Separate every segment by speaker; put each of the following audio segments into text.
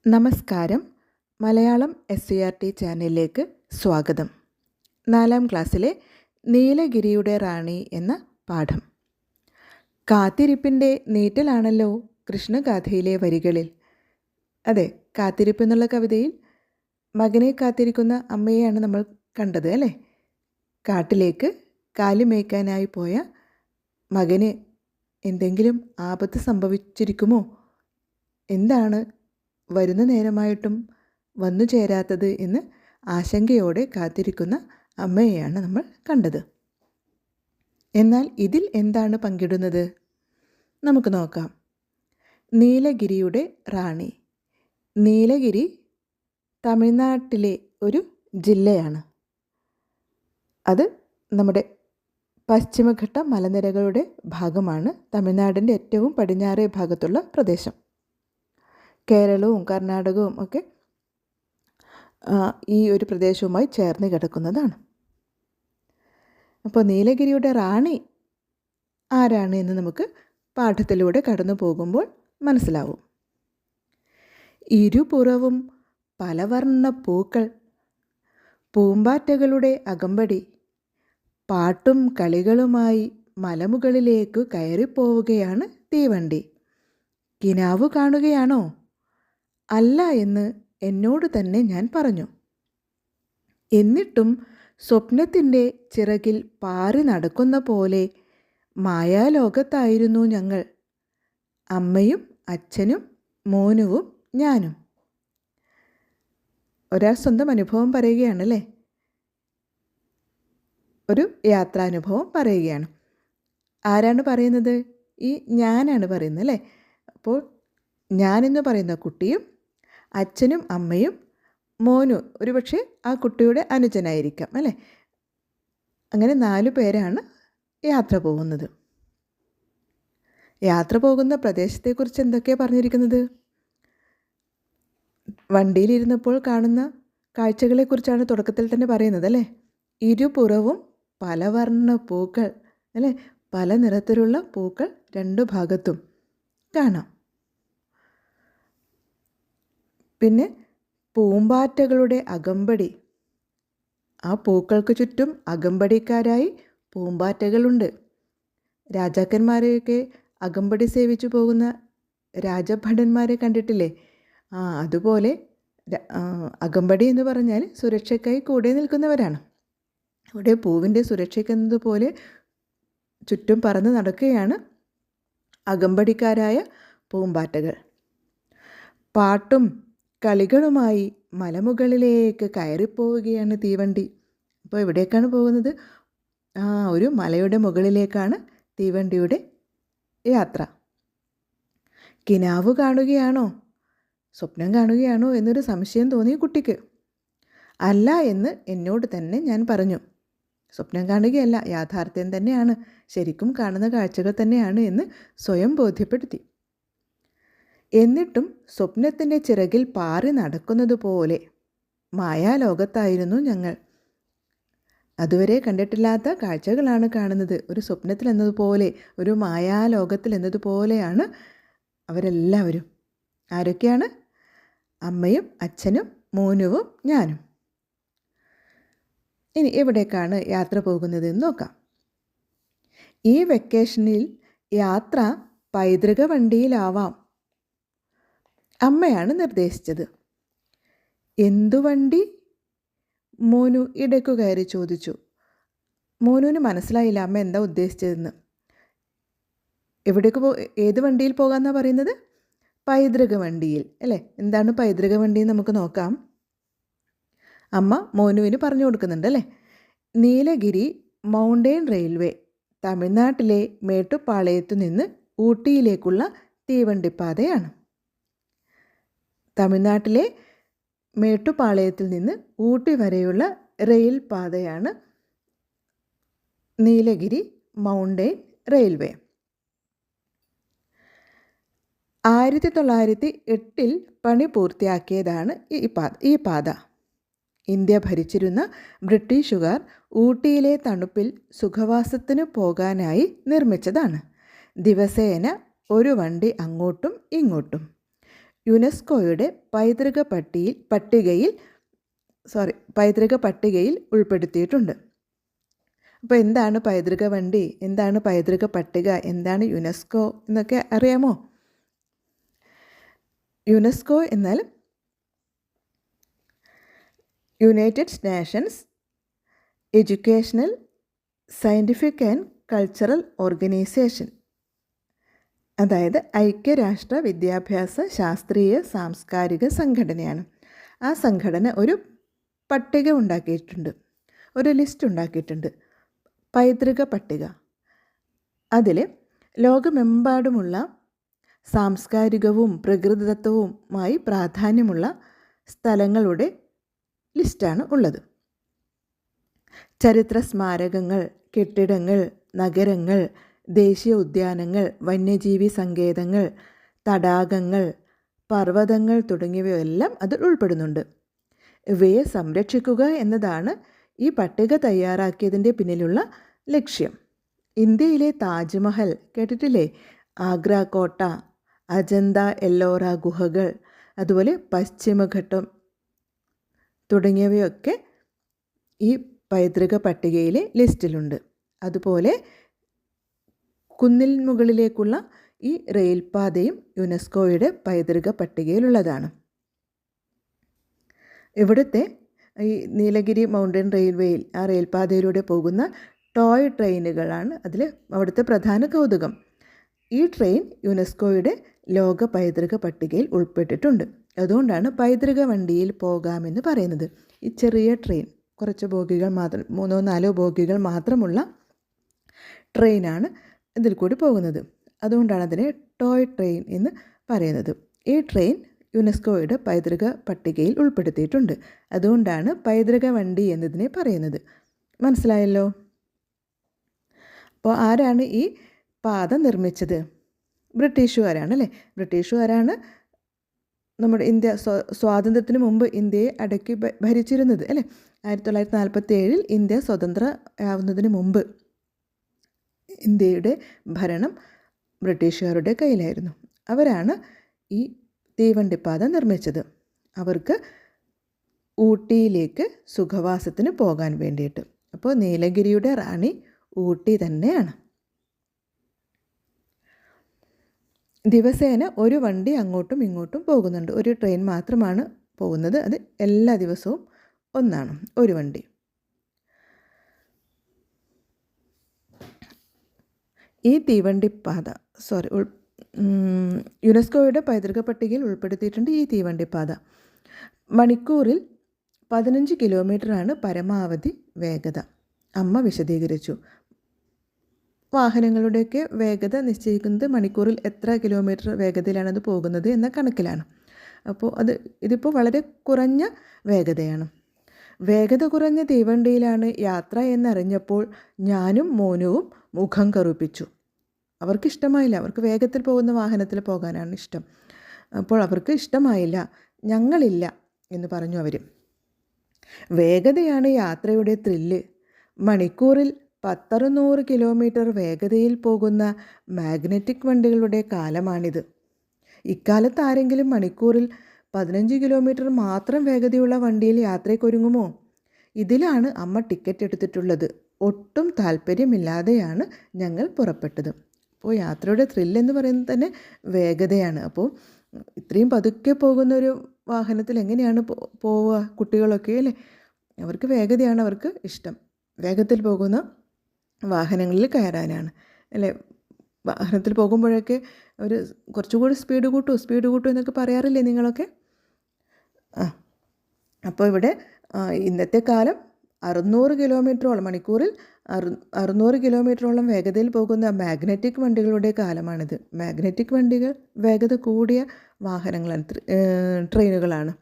Speaker 1: നമസ്കാരം. മലയാളം SCRT ചാനലിലേക്ക് സ്വാഗതം. 4ാം ക്ലാസ്സിലെ നീലഗിരിയുടെ റാണി എന്ന പാഠം. കാത്തിരിപ്പിൻ്റെ നീറ്റലാണല്ലോ കൃഷ്ണഗാഥയിലെ വരികളിൽ. അതെ, കാത്തിരിപ്പ് എന്നുള്ള കവിതയിൽ മകനെ കാത്തിരിക്കുന്ന അമ്മയെയാണ് നമ്മൾ കണ്ടത് അല്ലേ? കാട്ടിലേക്ക് കാലുമേയ്ക്കാനായി പോയ മകന് എന്തെങ്കിലും ആപത്ത് സംഭവിച്ചിരിക്കുമോ? എന്താണ് വരുന്ന നേരമായിട്ടും വന്നു ചേരാത്തത് എന്ന് ആശങ്കയോടെ കാത്തിരിക്കുന്ന അമ്മയെയാണ് നമ്മൾ കണ്ടത്. എന്നാൽ ഇതിൽ എന്താണ് പങ്കിടുന്നത്? നമുക്ക് നോക്കാം. നീലഗിരിയുടെ റാണി. നീലഗിരി തമിഴ്നാട്ടിലെ ഒരു ജില്ലയാണ്. അത് നമ്മുടെ പശ്ചിമഘട്ട മലനിരകളുടെ ഭാഗമാണ്. തമിഴ്നാടിൻ്റെ ഏറ്റവും പടിഞ്ഞാറേ ഭാഗത്തുള്ള പ്രദേശം. കേരളവും കർണാടകവും ഒക്കെ ഈ ഒരു പ്രദേശവുമായി ചേർന്ന് കിടക്കുന്നതാണ്. അപ്പോൾ നീലഗിരിയുടെ റാണി ആരാണ് എന്ന് നമുക്ക് പാഠത്തിലൂടെ കടന്നു പോകുമ്പോൾ മനസ്സിലാവും. ഇരുപുറവും പലവർണ്ണ പൂക്കൾ, പൂമ്പാറ്റകളുടെ അകമ്പടി, പാട്ടും കളികളുമായി മലമുകളിലേക്ക് കയറിപ്പോവുകയാണ് തീവണ്ടി. കിനാവ് കാണുകയാണോ? അല്ല എന്ന് എന്നോട് തന്നെ ഞാൻ പറഞ്ഞു. എന്നിട്ടും സ്വപ്നത്തിൻ്റെ ചിറകിൽ പാറി നടക്കുന്ന പോലെ മായാലോകത്തായിരുന്നു ഞങ്ങൾ, അമ്മയും അച്ഛനും മോനുവും ഞാനും. ഒരാൾ സ്വന്തം അനുഭവം പറയുകയാണല്ലേ, ഒരു യാത്രാനുഭവം പറയുകയാണ്. ആരാണ് പറയുന്നത്? ഈ ഞാനാണ് പറയുന്നത് അല്ലേ? അപ്പോൾ ഞാനെന്ന് പറയുന്ന കുട്ടിയും അച്ഛനും അമ്മയും മോനും, ഒരുപക്ഷെ ആ കുട്ടിയുടെ അനുജനായിരിക്കാം അല്ലേ? അങ്ങനെ 4 പേരാണ് യാത്ര പോകുന്നത്. യാത്ര പോകുന്ന പ്രദേശത്തെക്കുറിച്ച് എന്തൊക്കെയാണ് പറഞ്ഞിരിക്കുന്നത്? വണ്ടിയിലിരുന്നപ്പോൾ കാണുന്ന കാഴ്ചകളെക്കുറിച്ചാണ് തുടക്കത്തിൽ തന്നെ പറയുന്നത് അല്ലേ? ഇരുപുറവും പലവർണ്ണ പൂക്കൾ അല്ലേ? പല നിറത്തിലുള്ള പൂക്കൾ 2 ഭാഗത്തും കാണാം. പിന്നെ പൂമ്പാറ്റകളുടെ അകമ്പടി. ആ പൂക്കൾക്ക് ചുറ്റും അകമ്പടിക്കാരായി പൂമ്പാറ്റകളുണ്ട്. രാജാക്കന്മാരെയൊക്കെ അകമ്പടി സേവിച്ചു പോകുന്ന രാജഭടന്മാരെ കണ്ടിട്ടില്ലേ? അതുപോലെ അകമ്പടി എന്ന് പറഞ്ഞാൽ സുരക്ഷയ്ക്കായി കൂടെ നിൽക്കുന്നവരാണ്. ഇവിടെ പൂവിൻ്റെ സുരക്ഷയ്ക്കെന്നതുപോലെ ചുറ്റും പറന്ന് നടക്കുകയാണ് അകമ്പടിക്കാരായ പൂമ്പാറ്റകൾ. പാട്ടും കളികളുമായി മലമുകളിലേക്ക് കയറിപ്പോവുകയാണ് തീവണ്ടി. അപ്പോൾ എവിടേക്കാണ് പോകുന്നത്? ഒരു മലയുടെ മുകളിലേക്കാണ് തീവണ്ടിയുടെ യാത്ര. കിനാവ് കാണുകയാണോ? സ്വപ്നം കാണുകയാണോ എന്നൊരു സംശയം തോന്നി കുട്ടിക്ക്. അല്ല എന്ന് എന്നോട് തന്നെ ഞാൻ പറഞ്ഞു. സ്വപ്നം കാണുകയല്ല, യാഥാർത്ഥ്യം തന്നെയാണ്, ശരിക്കും കാണുന്ന കാഴ്ചകൾ തന്നെയാണ് എന്ന് സ്വയം ബോധ്യപ്പെടുത്തി. എന്നിട്ടും സ്വപ്നത്തിൻ്റെ ചിറകിൽ പാറി നടക്കുന്നത് പോലെ മായാലോകത്തായിരുന്നു ഞങ്ങൾ. അതുവരെ കണ്ടിട്ടില്ലാത്ത കാഴ്ചകളാണ് കാണുന്നത്. ഒരു സ്വപ്നത്തിൽ എന്നതുപോലെ, ഒരു മായാലോകത്തിൽ എന്നതുപോലെയാണ് അവരെല്ലാവരും. ആരൊക്കെയാണ്? അമ്മയും അച്ഛനും മോനുവും ഞാനും. ഇനി എവിടേക്കാണ് യാത്ര പോകുന്നതെന്ന് നോക്കാം. ഈ വെക്കേഷനിൽ യാത്ര പൈതൃക വണ്ടിയിലാവാം, അമ്മയാണ് നിർദ്ദേശിച്ചത്. എന്തു വണ്ടി? മോനു ഇടയ്ക്കു കയറി ചോദിച്ചു. മോനുവിന് മനസ്സിലായില്ല അമ്മ എന്താ ഉദ്ദേശിച്ചതെന്ന്. ഏത് വണ്ടിയിൽ പോകാമെന്നാണ് പറയുന്നത്? പൈതൃക വണ്ടിയിൽ അല്ലേ? എന്താണ് പൈതൃക വണ്ടി നമുക്ക് നോക്കാം. അമ്മ മോനുവിന് പറഞ്ഞു കൊടുക്കുന്നുണ്ട് അല്ലേ? നീലഗിരി മൗണ്ടൻ റെയിൽവേ തമിഴ്നാട്ടിലെ മേട്ടുപ്പാളയത്തു നിന്ന് ഊട്ടിയിലേക്കുള്ള തീവണ്ടിപ്പാതയാണ്. തമിഴ്നാട്ടിലെ മേട്ടുപ്പാളയത്തിൽ നിന്ന് ഊട്ടി വരെയുള്ള റെയിൽ പാതയാണ് നീലഗിരി മൗണ്ടൻ റെയിൽവേ. 1908 പണി പൂർത്തിയാക്കിയതാണ് ഈ പാത. ഇന്ത്യ ഭരിച്ചിരുന്ന ബ്രിട്ടീഷുകാർ ഊട്ടിയിലെ തണുപ്പിൽ സുഖവാസത്തിന് പോകാനായി നിർമ്മിച്ചതാണ്. ദിവസേന ഒരു വണ്ടി അങ്ങോട്ടും ഇങ്ങോട്ടും. യുനെസ്കോയുടെ പൈതൃക പട്ടികയിൽ ഉൾപ്പെടുത്തിയിട്ടുണ്ട്. അപ്പോൾ എന്താണ് പൈതൃക വണ്ടി, എന്താണ് പൈതൃക പട്ടിക, എന്താണ് യുനെസ്കോ എന്നൊക്കെ അറിയാമോ? യുനെസ്കോ എന്നാൽ United Nations educational, scientific and cultural organisation, അതായത് ഐക്യരാഷ്ട്ര വിദ്യാഭ്യാസ ശാസ്ത്രീയ സാംസ്കാരിക സംഘടനയാണ്. ആ സംഘടന ഒരു പട്ടിക ഉണ്ടാക്കിയിട്ടുണ്ട്, ഒരു ലിസ്റ്റ് ഉണ്ടാക്കിയിട്ടുണ്ട്, പൈതൃക പട്ടിക. അതിൽ ലോകമെമ്പാടുമുള്ള സാംസ്കാരികവും പ്രകൃതിദത്തവുമായി പ്രാധാന്യമുള്ള സ്ഥലങ്ങളുടെ ലിസ്റ്റാണ് ഉള്ളത്. ചരിത്ര സ്മാരകങ്ങൾ, കെട്ടിടങ്ങൾ, നഗരങ്ങൾ, ദേശീയ ഉദ്യാനങ്ങൾ, വന്യജീവി സങ്കേതങ്ങൾ, തടാകങ്ങൾ, പർവ്വതങ്ങൾ തുടങ്ങിയവയെല്ലാം അതിൽ ഉൾപ്പെടുന്നുണ്ട്. ഇവയെ സംരക്ഷിക്കുക എന്നതാണ് ഈ പട്ടിക തയ്യാറാക്കിയതിൻ്റെ പിന്നിലുള്ള ലക്ഷ്യം. ഇന്ത്യയിലെ താജ്മഹൽ കേട്ടിട്ടില്ലേ? ആഗ്ര കോട്ട, അജന്ത എല്ലോറ ഗുഹകൾ, അതുപോലെ പശ്ചിമഘട്ടം തുടങ്ങിയവയൊക്കെ ഈ പൈതൃക പട്ടികയിലെ ലിസ്റ്റിലുണ്ട്. അതുപോലെ കുന്നിൻ മുകളിലേക്കുള്ള ഈ റെയിൽപാതയും യുനെസ്കോയുടെ പൈതൃക പട്ടികയിലുള്ളതാണ്. ഇവിടുത്തെ ഈ നീലഗിരി മൗണ്ടൻ റെയിൽവേയിൽ ആ റെയിൽപാതയിലൂടെ പോകുന്ന ടോയ് ട്രെയിനുകളാണ് അവിടുത്തെ പ്രധാന കൗതുകം. ഈ ട്രെയിൻ യുനെസ്കോയുടെ ലോക പൈതൃക പട്ടികയിൽ ഉൾപ്പെട്ടിട്ടുണ്ട്. അതുകൊണ്ടാണ് പൈതൃക വണ്ടിയിൽ പോകാമെന്ന് പറയുന്നത്. ഈ ചെറിയ ട്രെയിൻ, കുറച്ച് ബോഗികൾ മാത്രം, 3-4 ബോഗികൾ മാത്രമുള്ള ട്രെയിനാണ് ഇതിൽ കൂടി പോകുന്നത്. അതുകൊണ്ടാണ് അതിനെ ടോയ് ട്രെയിൻ എന്ന് പറയുന്നത്. ഈ ട്രെയിൻ യുനെസ്കോയുടെ പൈതൃക പട്ടികയിൽ ഉൾപ്പെടുത്തിയിട്ടുണ്ട്. അതുകൊണ്ടാണ് പൈതൃക വണ്ടി എന്നതിനെ പറയുന്നത്. മനസ്സിലായല്ലോ? അപ്പോൾ ആരാണ് ഈ പാത നിർമ്മിച്ചത്? ബ്രിട്ടീഷുകാരാണ് അല്ലേ? ബ്രിട്ടീഷുകാരാണ് നമ്മുടെ ഇന്ത്യ സ്വാതന്ത്ര്യത്തിന് മുമ്പ് ഇന്ത്യയെ അടക്കി ഭരിച്ചിരുന്നത് അല്ലേ? 1947 ഇന്ത്യ സ്വതന്ത്രമാവുന്നതിന് മുമ്പ് ഇന്ത്യയുടെ ഭരണം ബ്രിട്ടീഷുകാരുടെ കയ്യിലായിരുന്നു. അവരാണ് ഈ തീവണ്ടിപ്പാത നിർമ്മിച്ചത്. അവർക്ക് ഊട്ടിയിലേക്ക് സുഖവാസത്തിന് പോകാൻ വേണ്ടിയിട്ട്. അപ്പോൾ നീലഗിരിയുടെ റാണി ഊട്ടി തന്നെയാണ്. ദിവസേന ഒരു വണ്ടി അങ്ങോട്ടും ഇങ്ങോട്ടും പോകുന്നുണ്ട്. ഒരു ട്രെയിൻ മാത്രമാണ് പോകുന്നത്. അത് എല്ലാ ദിവസവും ഒന്നാണ്, ഒരു വണ്ടി. ഈ തീവണ്ടിപ്പാത യുനെസ്കോയുടെ പൈതൃക പട്ടികയിൽ ഉൾപ്പെടുത്തിയിട്ടുണ്ട്. ഈ തീവണ്ടിപ്പാത മണിക്കൂറിൽ 15 കിലോമീറ്ററാണ് പരമാവധി വേഗത. അമ്മ വിശദീകരിച്ചു. വാഹനങ്ങളുടെയൊക്കെ വേഗത നിശ്ചയിക്കുന്നത് മണിക്കൂറിൽ എത്ര കിലോമീറ്റർ വേഗതയിലാണത് പോകുന്നത് എന്ന കണക്കിലാണ്. അപ്പോൾ ഇതിപ്പോൾ വളരെ കുറഞ്ഞ വേഗതയാണ്. വേഗത കുറഞ്ഞ തീവണ്ടിയിലാണ് യാത്ര എന്നറിഞ്ഞപ്പോൾ ഞാനും മോനുവും മുഖം കറുപ്പിച്ചു. അവർക്കിഷ്ടമായില്ല. അവർക്ക് വേഗത്തിൽ പോകുന്ന വാഹനത്തിൽ പോകാനാണ് ഇഷ്ടം. അപ്പോൾ അവർക്ക് ഇഷ്ടമായില്ല. ഞങ്ങളില്ല എന്ന് പറഞ്ഞു അവർ. വേഗതയാണ് യാത്രയുടെ ത്രില്ല്. മണിക്കൂറിൽ 100-100 കിലോമീറ്റർ വേഗതയിൽ പോകുന്ന മാഗ്നറ്റിക് വണ്ടികളുടെ കാലമാണിത്. ഇക്കാലത്ത് ആരെങ്കിലും മണിക്കൂറിൽ 15 കിലോമീറ്റർ മാത്രം വേഗതയുള്ള വണ്ടിയിൽ യാത്രയ്ക്കൊരുങ്ങുമോ? ഇതിലാണ് അമ്മ ടിക്കറ്റ് എടുത്തിട്ടുള്ളത്. ഒട്ടും താല്പര്യമില്ലാതെയാണ് ഞങ്ങൾ പുറപ്പെട്ടത്. അപ്പോൾ യാത്രയുടെ ത്രില്ലെന്ന് പറയുന്നത് തന്നെ വേഗതയാണ്. അപ്പോൾ ഇത്രയും പതുക്കെ പോകുന്നൊരു വാഹനത്തിൽ എങ്ങനെയാണ് പോവുക കുട്ടികളൊക്കെ അല്ലേ? അവർക്ക് വേഗതയാണ് അവർക്ക് ഇഷ്ടം. വേഗത്തിൽ പോകുന്ന വാഹനങ്ങളിൽ കയറാനാണ് അല്ലേ? വാഹനത്തിൽ പോകുമ്പോഴൊക്കെ ഒരു കുറച്ചുകൂടി സ്പീഡ് കൂട്ടൂ എന്നൊക്കെ പറയാറില്ലേ നിങ്ങളൊക്കെ? അപ്പോൾ ഇവിടെ ഇന്നത്തെ കാലം 600 കിലോമീറ്ററോളം മണിക്കൂറിൽ 600 കിലോമീറ്ററോളം വേഗതയിൽ പോകുന്ന മാഗ്നറ്റിക് വണ്ടികളുടെ കാലമാണിത്. മാഗ്നറ്റിക് വണ്ടികൾ വേഗത കൂടിയ വാഹനങ്ങളാണ്, ട്രെയിനുകളാണ്.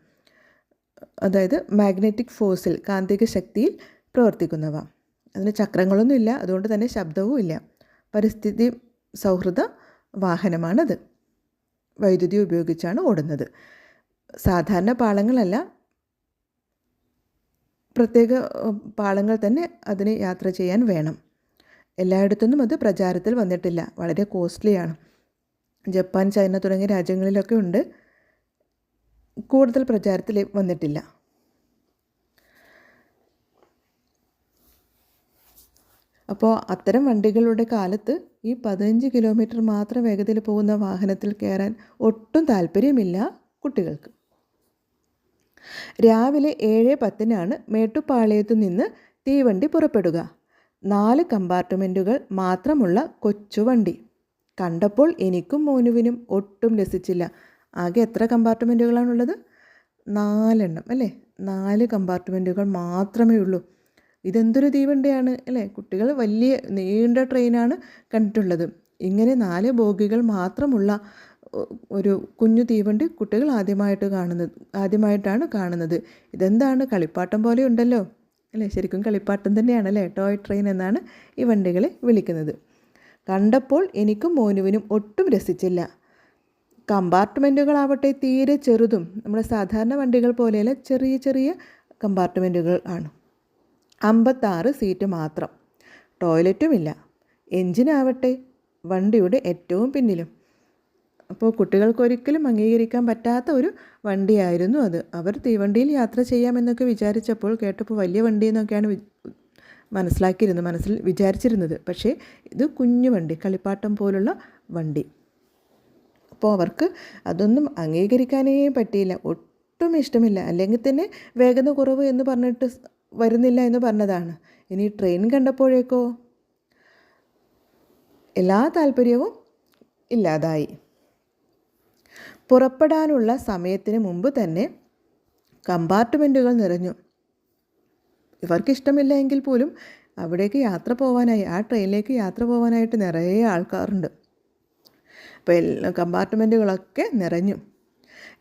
Speaker 1: അതായത് മാഗ്നറ്റിക് ഫോഴ്സിൽ, കാന്തിക ശക്തിയിൽ പ്രവർത്തിക്കുന്നവ. അതിന് ചക്രങ്ങളൊന്നുമില്ല, അതുകൊണ്ട് തന്നെ ശബ്ദവും ഇല്ല. പരിസ്ഥിതി സൗഹൃദ വാഹനമാണത്. വൈദ്യുതി ഉപയോഗിച്ചാണ് ഓടുന്നത്. സാധാരണ പാളങ്ങളല്ല, പ്രത്യേക പാളങ്ങൾ തന്നെ അതിന് യാത്ര ചെയ്യാൻ വേണം. എല്ലായിടത്തുനിന്നും അത് പ്രചാരത്തിൽ വന്നിട്ടില്ല. വളരെ കോസ്റ്റ്ലിയാണ്. ജപ്പാൻ, ചൈന തുടങ്ങിയ രാജ്യങ്ങളിലൊക്കെ ഉണ്ട്. കൂടുതൽ പ്രചാരത്തിൽ വന്നിട്ടില്ല. അപ്പോൾ അത്തരം വണ്ടികളുടെ കാലത്ത് ഈ 15 കിലോമീറ്റർ മാത്രം വേഗതയിൽ പോകുന്ന വാഹനത്തിൽ കയറാൻ ഒട്ടും താല്പര്യമില്ല കുട്ടികൾക്ക്. രാവിലെ 7:10 മേട്ടുപ്പാളയത്തു നിന്ന് തീവണ്ടി പുറപ്പെടുക. 4 കമ്പാർട്ട്മെൻറ്റുകൾ മാത്രമുള്ള കൊച്ചുവണ്ടി. കണ്ടപ്പോൾ എനിക്കും മോനുവിനും ഒട്ടും രസിച്ചില്ല. ആകെ എത്ര കമ്പാർട്ട്മെൻറ്റുകളാണുള്ളത്? 4 എണ്ണം അല്ലേ? 4 കമ്പാർട്ട്മെൻറ്റുകൾ മാത്രമേ ഉള്ളൂ. ഇതെന്തൊരു തീവണ്ടിയാണ് അല്ലേ? കുട്ടികൾ വലിയ നീണ്ട ട്രെയിനാണ് കണ്ടിട്ടുള്ളത്. ഇങ്ങനെ 4 ബോഗികൾ മാത്രമുള്ള ഒരു കുഞ്ഞു തീവണ്ടി കുട്ടികൾ ആദ്യമായിട്ടാണ് കാണുന്നത്. ഇതെന്താണ്, കളിപ്പാട്ടം പോലെ ഉണ്ടല്ലോ അല്ലേ? ശരിക്കും കളിപ്പാട്ടം തന്നെയാണല്ലേ? ടോയ് ട്രെയിൻ എന്നാണ് ഈ വണ്ടികളെ വിളിക്കുന്നത്. കണ്ടപ്പോൾ എനിക്കും മോനുവിനും ഒട്ടും രസിച്ചില്ല. കമ്പാർട്ട്മെൻറ്റുകളാവട്ടെ തീരെ ചെറുതും നമ്മുടെ സാധാരണ വണ്ടികൾ പോലെയല്ല, ചെറിയ ചെറിയ കമ്പാർട്ട്മെൻറ്റുകൾ ആണ്. 56 സീറ്റ് മാത്രം. ടോയ്ലറ്റുമില്ല. എൻജിനാവട്ടെ വണ്ടിയുടെ ഏറ്റവും പിന്നിലും. അപ്പോൾ കുട്ടികൾക്കൊരിക്കലും അംഗീകരിക്കാൻ പറ്റാത്ത ഒരു വണ്ടിയായിരുന്നു അത്. അവർ തീവണ്ടിയിൽ യാത്ര ചെയ്യാമെന്നൊക്കെ കേട്ടപ്പോൾ വലിയ വണ്ടി എന്നൊക്കെയാണ് മനസ്സിൽ വിചാരിച്ചിരുന്നത്. പക്ഷേ ഇത് കുഞ്ഞു വണ്ടി, കളിപ്പാട്ടം പോലുള്ള വണ്ടി. അപ്പോൾ അവർക്ക് അതൊന്നും അംഗീകരിക്കാനേ പറ്റിയില്ല. ഒട്ടും ഇഷ്ടമില്ല. അല്ലെങ്കിൽ തന്നെ വേഗത കുറവ് എന്ന് പറഞ്ഞിട്ട് വരുന്നില്ല എന്ന് പറഞ്ഞതാണ്. ഇനി ട്രെയിൻ കണ്ടപ്പോഴേക്കോ എല്ലാ താല്പര്യവും ഇല്ലാതായി. പുറപ്പെടാനുള്ള സമയത്തിന് മുമ്പ് തന്നെ കമ്പാർട്ട്മെൻറ്റുകൾ നിറഞ്ഞു. ഇവർക്കിഷ്ടമില്ല എങ്കിൽ പോലും അവിടേക്ക് യാത്ര പോകാനായി, ആ ട്രെയിനിലേക്ക് യാത്ര പോകാനായിട്ട് നിറയെ ആൾക്കാരുണ്ട്. അപ്പോൾ കമ്പാർട്ട്മെൻറ്റുകളൊക്കെ നിറഞ്ഞു.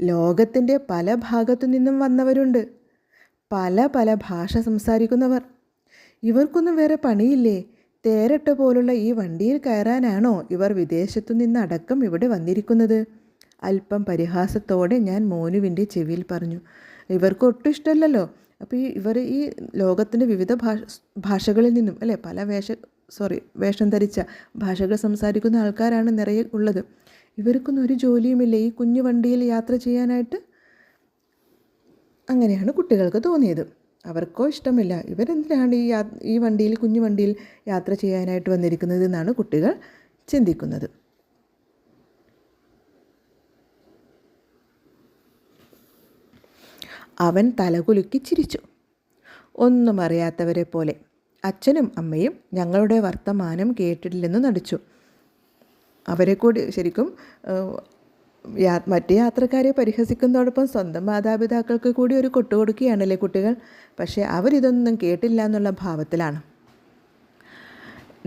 Speaker 1: ലോകത്തിൻ്റെ പല ഭാഗത്തു നിന്നും വന്നവരുണ്ട്. പല ഭാഷ സംസാരിക്കുന്നവർ. ഇവർക്കൊന്നും വേറെ പണിയില്ലേ? തേരട്ട പോലുള്ള ഈ വണ്ടിയിൽ കയറാനാണോ ഇവർ വിദേശത്തു നിന്നടക്കം ഇവിടെ വന്നിരിക്കുന്നത്? അല്പം പരിഹാസത്തോടെ ഞാൻ മോനുവിൻ്റെ ചെവിയിൽ പറഞ്ഞു. ഇവർക്ക് ഒട്ടും ഇഷ്ടമല്ലല്ലോ. അപ്പോൾ ഇവർ ഈ ലോകത്തിൻ്റെ വിവിധ ഭാഷകളിൽ നിന്നും അല്ലേ, വേഷം ധരിച്ച ഭാഷകൾ സംസാരിക്കുന്ന ആൾക്കാരാണ് നിറയെ ഉള്ളത്. ഇവർക്കൊന്നും ഒരു ജോലിയുമില്ല ഈ കുഞ്ഞു വണ്ടിയിൽ യാത്ര ചെയ്യാനായിട്ട്. അങ്ങനെയാണ് കുട്ടികൾക്ക് തോന്നിയത്. അവർക്കോ ഇഷ്ടമില്ല. ഇവരെന്തിനാണ് ഈ വണ്ടിയിൽ, കുഞ്ഞു വണ്ടിയിൽ യാത്ര ചെയ്യാനായിട്ട് വന്നിരിക്കുന്നത് എന്നാണ് കുട്ടികൾ ചിന്തിക്കുന്നത്. അവൻ തലകുലുക്കി ചിരിച്ചു. ഒന്നും അറിയാത്തവരെ പോലെ. അച്ഛനും അമ്മയും ഞങ്ങളുടെ വർത്തമാനം കേട്ടിട്ടില്ലെന്ന് നടിച്ചു. അവരെ കൂടി ശരിക്കും മറ്റ് യാത്രക്കാരെ പരിഹസിക്കുന്നതോടൊപ്പം സ്വന്തം മാതാപിതാക്കൾക്ക് കൂടി ഒരു കൊട്ടുകൊടുക്കുകയാണല്ലേ കുട്ടികൾ. പക്ഷേ അവരിതൊന്നും കേട്ടില്ല എന്നുള്ള ഭാവത്തിലാണ്.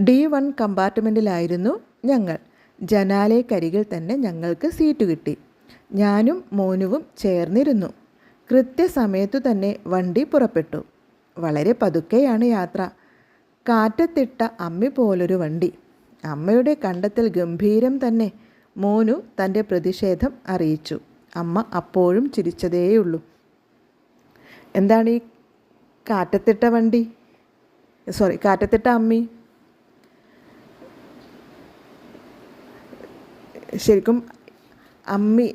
Speaker 1: D1 കമ്പാർട്ട്മെൻറ്റിലായിരുന്നു ഞങ്ങൾ. ജനാലയ്ക്കരികിൽ തന്നെ ഞങ്ങൾക്ക് സീറ്റ് കിട്ടി. ഞാനും മോനുവും ചേർന്നിരുന്നു. കൃത്യസമയത്തു തന്നെ വണ്ടി പുറപ്പെട്ടു. വളരെ പതുക്കെയാണ് യാത്ര. കാറ്റത്തിട്ട അമ്മി പോലൊരു വണ്ടി. അമ്മയുടെ കണ്ടെത്തൽ ഗംഭീരം തന്നെ. മോനു തൻ്റെ പ്രതിഷേധം അറിയിച്ചു. അമ്മ അപ്പോഴും ചിരിച്ചതേയുള്ളൂ. എന്താണ് ഈ കാറ്റത്തിട്ട അമ്മി? ശരിക്കും അമ്മി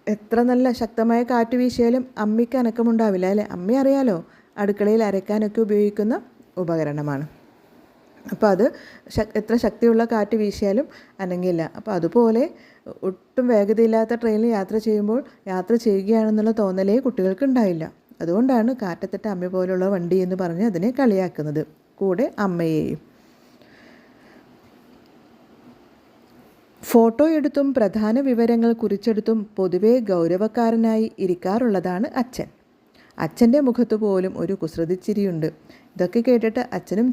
Speaker 1: എത്ര നല്ല ശക്തമായ കാറ്റ് വീശിയാലും അമ്മിക്ക് അനക്കമുണ്ടാവില്ല അല്ലേ? അമ്മി അറിയാലോ, അടുക്കളയിൽ അരയ്ക്കാനൊക്കെ ഉപയോഗിക്കുന്ന ഉപകരണമാണ്. അപ്പോൾ അത് എത്ര ശക്തിയുള്ള കാറ്റ് വീശിയാലും അനങ്ങില്ല. അപ്പോൾ അതുപോലെ ഒട്ടും വേഗതയില്ലാത്ത ട്രെയിനിൽ യാത്ര ചെയ്യുകയാണെന്നുള്ള തോന്നലേ കുട്ടികൾക്ക് ഉണ്ടായില്ല. അതുകൊണ്ടാണ് കാറ്റത്തിട്ട അമ്മ പോലുള്ള വണ്ടി എന്ന് പറഞ്ഞ് അതിനെ കളിയാക്കുന്നത്, കൂടെ അമ്മയെയും. ഫോട്ടോ എടുത്തും പ്രധാന വിവരങ്ങൾ കുറിച്ചെടുത്തും പൊതുവെ ഗൗരവക്കാരനായി ഇരിക്കാറുള്ളതാണ് അച്ഛൻ. അച്ഛൻ്റെ മുഖത്ത് പോലും ഒരു കുസൃതിച്ചിരിയുണ്ട്. ഇതൊക്കെ കേട്ടിട്ട് അച്ഛനും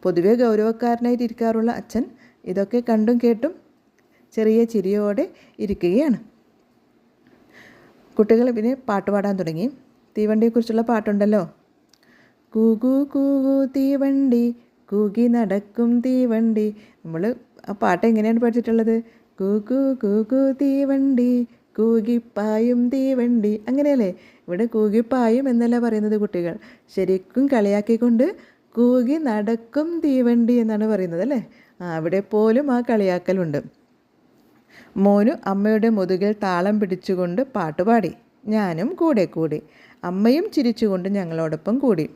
Speaker 1: പൊതുവെ ഗൗരവക്കാരനായിട്ട് ഇരിക്കാറുള്ള അച്ഛൻ ഇതൊക്കെ കണ്ടും കേട്ടും ചെറിയ ചിരിയോടെ ഇരിക്കുകയാണ്. കുട്ടികൾ പിന്നെ പാട്ട് പാടാൻ തുടങ്ങി. തീവണ്ടിയെക്കുറിച്ചുള്ള പാട്ടുണ്ടല്ലോ. കൂകു കൂകു തീവണ്ടി കൂകി നടക്കും തീവണ്ടി. നമ്മൾ ആ പാട്ട് എങ്ങനെയാണ് പഠിച്ചിട്ടുള്ളത്? കൂകു കൂകു തീവണ്ടി കൂകിപ്പായും തീവണ്ടി, അങ്ങനെയല്ലേ? ഇവിടെ കൂകിപ്പായും എന്നല്ല പറയുന്നത് കുട്ടികൾ. ശരിക്കും കളിയാക്കിക്കൊണ്ട് കൂകി നടക്കും തീവണ്ടി എന്നാണ് പറയുന്നത് അല്ലേ? അവിടെ പോലും ആ കളിയാക്കലുണ്ട്. മോനു അമ്മയുടെ മുതുകിൽ താളം പിടിച്ചുകൊണ്ട് പാട്ടുപാടി. ഞാനും കൂടെ കൂടി. അമ്മയും ചിരിച്ചുകൊണ്ട് ഞങ്ങളോടൊപ്പം കൂടി.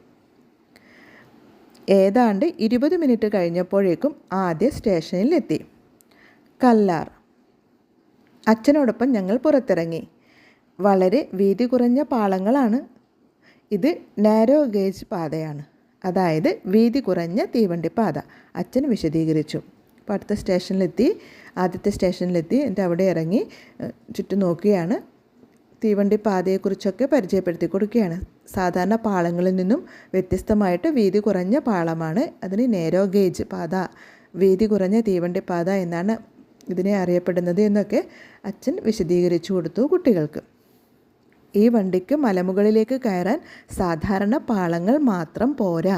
Speaker 1: ഏതാണ്ട് 20 മിനിറ്റ് കഴിഞ്ഞപ്പോഴേക്കും ആദ്യ സ്റ്റേഷനിലെത്തി, കല്ലാർ. അച്ഛനോടൊപ്പം ഞങ്ങൾ പുറത്തിറങ്ങി. വളരെ വീതി കുറഞ്ഞ പാളങ്ങളാണ്. ഇത് നാരോ ഗേജ് പാതയാണ്, അതായത് വീതി കുറഞ്ഞ തീവണ്ടി പാത, അച്ഛൻ വിശദീകരിച്ചു. അപ്പോൾ അടുത്ത സ്റ്റേഷനിലെത്തി, ആദ്യത്തെ സ്റ്റേഷനിലെത്തി. എന്നിട്ട് അവിടെ ഇറങ്ങി ചുറ്റും നോക്കുകയാണ്. തീവണ്ടി പാതയെക്കുറിച്ചൊക്കെ പരിചയപ്പെടുത്തി കൊടുക്കുകയാണ്. സാധാരണ പാളങ്ങളിൽ നിന്നും വ്യത്യസ്തമായിട്ട് വീതി കുറഞ്ഞ പാളമാണ്. അതിന് നാരോ ഗേജ് പാത, വീതി കുറഞ്ഞ തീവണ്ടി പാത എന്നാണ് ഇതിനെ അറിയപ്പെടുന്നത് എന്നൊക്കെ അച്ഛൻ വിശദീകരിച്ചു കൊടുത്തു കുട്ടികൾക്ക്. ഈ വണ്ടിക്ക് മലമുകളിലേക്ക് കയറാൻ സാധാരണ പാളങ്ങൾ മാത്രം പോരാ,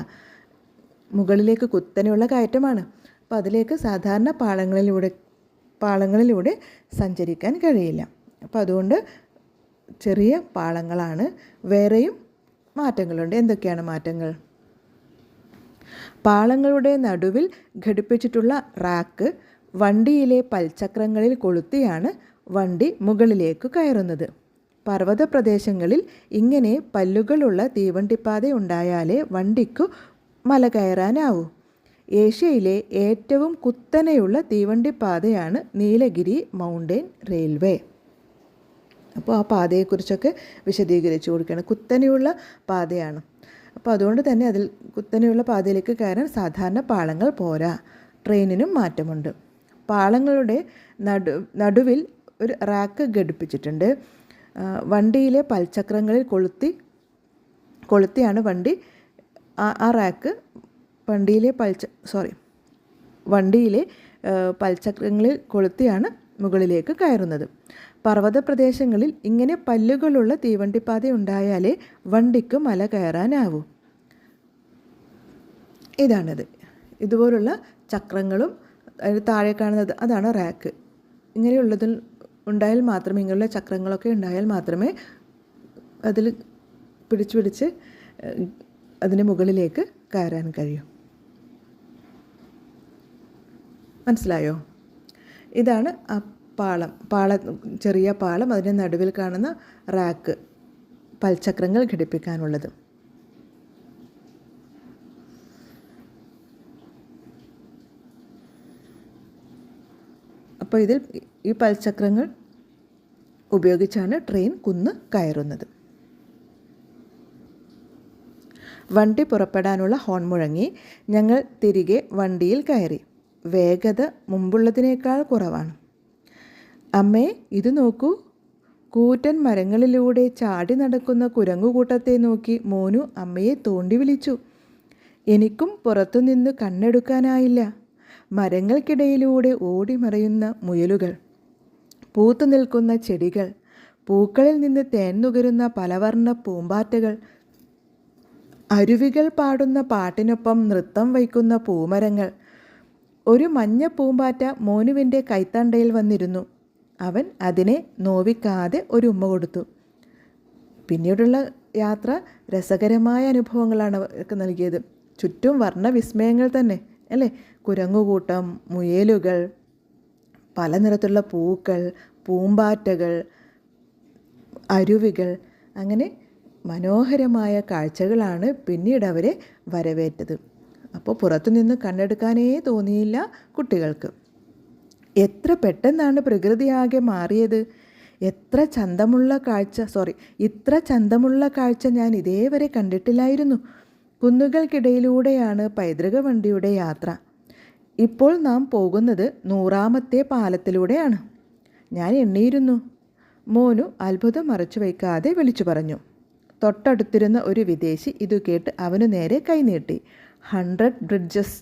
Speaker 1: മുകളിലേക്ക് കുത്തനെയുള്ള കയറ്റമാണ്. അപ്പോൾ അതിലേക്ക് സാധാരണ പാളങ്ങളിലൂടെ സഞ്ചരിക്കാൻ കഴിയില്ല. അപ്പോൾ അതുകൊണ്ട് ചെറിയ പാളങ്ങളാണ്. വേറെയും മാറ്റങ്ങളുണ്ട്. എന്തൊക്കെയാണ് മാറ്റങ്ങൾ? പാളങ്ങളുടെ നടുവിൽ ഘടിപ്പിച്ചിട്ടുള്ള റാക്ക് വണ്ടിയിലെ പൽചക്രങ്ങളിൽ കൊളുത്തിയാണ് വണ്ടി മുകളിലേക്ക് കയറുന്നത്. പർവ്വത പ്രദേശങ്ങളിൽ ഇങ്ങനെ പല്ലുകളുള്ള തീവണ്ടിപ്പാത ഉണ്ടായാലേ വണ്ടിക്കു മല കയറാനാവൂ. ഏഷ്യയിലെ ഏറ്റവും കുത്തനെയുള്ള തീവണ്ടിപ്പാതയാണ് നീലഗിരി മൗണ്ടൻ റെയിൽവേ. അപ്പോൾ ആ പാതയെക്കുറിച്ചൊക്കെ വിശദീകരിച്ചു കൊടുക്കുകയാണ്. കുത്തനെയുള്ള പാതയാണ്. അപ്പോൾ അതുകൊണ്ട് തന്നെ അതിൽ കുത്തനെയുള്ള പാതയിലേക്ക് കയറാൻ സാധാരണ പാളങ്ങൾ പോരാ. ട്രെയിനിനും മാറ്റമുണ്ട്. പാളങ്ങളുടെ നടുവിൽ ഒരു റാക്ക് ഘടിപ്പിച്ചിട്ടുണ്ട്. വണ്ടിയിലെ പൽചക്രങ്ങളിൽ കൊളുത്തിയാണ് വണ്ടി ആ റാക്ക് വണ്ടിയിലെ പൽചക്രങ്ങളിൽ കൊളുത്തിയാണ് മുകളിലേക്ക് കയറുന്നത്. പർവ്വത പ്രദേശങ്ങളിൽ ഇങ്ങനെ പല്ലുകളുള്ള തീവണ്ടിപ്പാത ഉണ്ടായാലേ വണ്ടിക്ക് മല കയറാനാവൂ. ഇതാണത്. ഇതുപോലുള്ള ചക്രങ്ങളും താഴെ കാണുന്നത് അതാണ് റാക്ക്. ഇങ്ങനെയുള്ളതിൽ ഉണ്ടായാൽ മാത്രമേ, ഇങ്ങനെയുള്ള ചക്രങ്ങളൊക്കെ ഉണ്ടായാൽ മാത്രമേ അതിൽ പിടിച്ച് അതിന് മുകളിലേക്ക് കയറാൻ കഴിയൂ. മനസ്സിലായോ? ഇതാണ് ആ ചെറിയ പാളം, അതിൻ്റെ നടുവിൽ കാണുന്ന റാക്ക്, പൽചക്രങ്ങൾ ഘടിപ്പിക്കാനുള്ളത്. അപ്പോൾ ഇതിൽ ഈ പൽചക്രങ്ങൾ ഉപയോഗിച്ചാണ് ട്രെയിൻ കുന്ന് കയറുന്നത്. വണ്ടി പുറപ്പെടാനുള്ള ഹോൺ മുഴങ്ങി. ഞങ്ങൾ തിരികെ വണ്ടിയിൽ കയറി. വേഗത മുമ്പുള്ളതിനേക്കാൾ കുറവാണ്. അമ്മേ, ഇത് നോക്കൂ. കൂറ്റൻ മരങ്ങളിലൂടെ ചാടി നടക്കുന്ന കുരങ്ങുകൂട്ടത്തെ നോക്കി മോനു അമ്മയെ തോണ്ടി വിളിച്ചു. എനിക്കും പുറത്തുനിന്ന് കണ്ണെടുക്കാനായില്ല. മരങ്ങൾക്കിടയിലൂടെ ഓടിമറയുന്ന മുയലുകൾ, പൂത്തു നിൽക്കുന്ന ചെടികൾ, പൂക്കളിൽ നിന്ന് തേൻ നുകരുന്ന പലവർണ്ണ പൂമ്പാറ്റകൾ, അരുവികൾ പാടുന്ന പാട്ടിനൊപ്പം നൃത്തം വയ്ക്കുന്ന പൂമരങ്ങൾ. ഒരു മഞ്ഞ പൂമ്പാറ്റ മോനുവിൻ്റെ കൈത്തണ്ടയിൽ വന്നിരുന്നു. അവൻ അതിനെ നോവിക്കാതെ ഒരു ഉമ്മ കൊടുത്തു. പിന്നീടുള്ള യാത്ര രസകരമായ അനുഭവങ്ങളാണ് അവർക്ക് നൽകിയത്. ചുറ്റും വർണ്ണവിസ്മയങ്ങൾ തന്നെ അല്ലേ? കുരങ്ങുകൂട്ടം, മുയലുകൾ, പല നിറത്തിലുള്ള പൂക്കൾ, പൂമ്പാറ്റകൾ, അരുവികൾ, അങ്ങനെ മനോഹരമായ കാഴ്ചകളാണ് പിന്നീട് അവരെ വരവേറ്റത്. അപ്പോൾ പുറത്തുനിന്ന് കണ്ണെടുക്കാനേ തോന്നിയില്ല കുട്ടികൾക്ക്. എത്ര പെട്ടെന്നാണ് പ്രകൃതിയാകെ മാറിയത്. ഇത്ര ചന്തമുള്ള കാഴ്ച ഞാൻ ഇതേവരെ കണ്ടിട്ടില്ലായിരുന്നു. കുന്നുകൾക്കിടയിലൂടെയാണ് പൈതൃക വണ്ടിയുടെ യാത്ര. ഇപ്പോൾ നാം പോകുന്നത് 100ാമത്തെ പാലത്തിലൂടെയാണ്. ഞാൻ എണ്ണിയിരുന്നു. മോനു അത്ഭുതം മറച്ചു വയ്ക്കാതെ വിളിച്ചു പറഞ്ഞു. തൊട്ടടുത്തിരുന്ന ഒരു വിദേശി ഇതു കേട്ട് അവനു നേരെ കൈനീട്ടി. 100 ബ്രിഡ്ജസ്.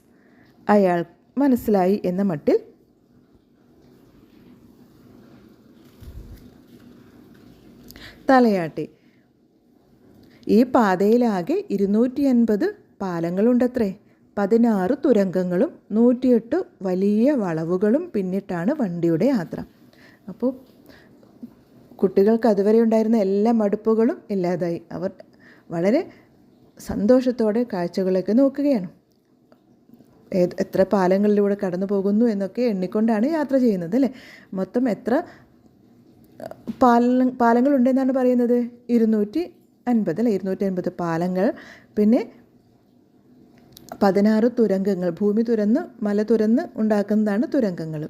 Speaker 1: അയാൾ മനസ്സിലായി എന്ന മട്ടിൽ തലയാട്ടി. ഈ പാതയിലാകെ 250 പാലങ്ങളുണ്ടത്രേ. 16 തുരങ്കങ്ങളും 108 വലിയ വളവുകളും പിന്നിട്ടാണ് വണ്ടിയുടെ യാത്ര. അപ്പോൾ കുട്ടികൾക്ക് അതുവരെ ഉണ്ടായിരുന്ന എല്ലാ മടുപ്പുകളും ഇല്ലാതായി. അവർ വളരെ സന്തോഷത്തോടെ കാഴ്ചകളൊക്കെ നോക്കുകയാണ്. എത്ര പാലങ്ങളിലൂടെ കടന്നു പോകുന്നു എന്നൊക്കെ എണ്ണിക്കൊണ്ടാണ് യാത്ര ചെയ്യുന്നത് അല്ലേ? മൊത്തം എത്ര പാലങ്ങളുണ്ടെന്നാണ് പറയുന്നത്. 250 അല്ല 250 പാലങ്ങൾ, പിന്നെ 16 തുരങ്കങ്ങൾ, ഭൂമി തുരന്ന് മല തുരന്ന് ഉണ്ടാക്കുന്നതാണ് തുരങ്കങ്ങൾ,